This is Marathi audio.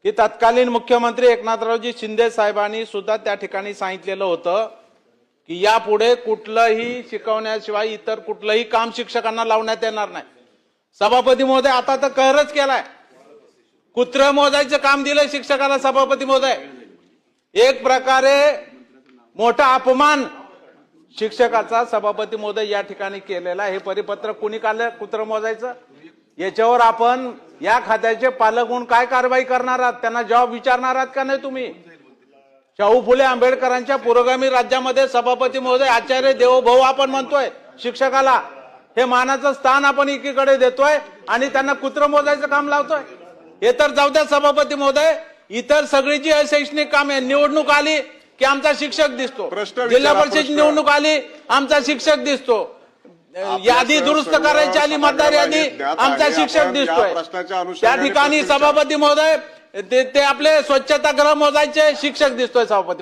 की तत्कालीन मुख्यमंत्री एकनाथरावजी शिंदे साहेबांनी सुद्धा त्या ठिकाणी सांगितलेलं होतं की यापुढे कुठलंही शिकवण्याशिवाय इतर कुठलंही काम शिक्षकांना लावण्यात येणार नाही। सभापती महोदय आता तर कहरच केलाय, कुत्र मोजायचं काम दिलंय शिक्षकाला सभापती महोदय। एक प्रकारे मोठा अपमान शिक्षकाचा सभापती महोदय या ठिकाणी केलेला। हे परिपत्र कुणी काढलं कुत्र मोजायचं? याच्यावर आपण या खात्याचे पालक म्हणून काय कारवाई करणार आहात? त्यांना जबाब विचारणार आहात का नाही तुम्ही? शाहू फुले आंबेडकरांच्या पुरोगामी राज्यामध्ये सभापती महोदय आचार्य देवोभव आपण म्हणतोय शिक्षकाला, हे मानाचं स्थान आपण एकीकडे देतोय आणि त्यांना कुत्र मोजायचं काम लावतोय। हे तर जाऊ द्या सभापती महोदय, इतर सगळी जी अशैक्षणिक कामे, निवडणूक आली की आमचा शिक्षक दिसतो, जिल्हा परिषद निवडणूक आली आमचा शिक्षक दिसतो, यादी दुरुस्त करायची आली मतदार यादी आमचा शिक्षक दिसतोय। त्या ठिकाणी सभापती महोदय ते आपले स्वच्छतागृह मोजायचे शिक्षक दिसतोय सभापती।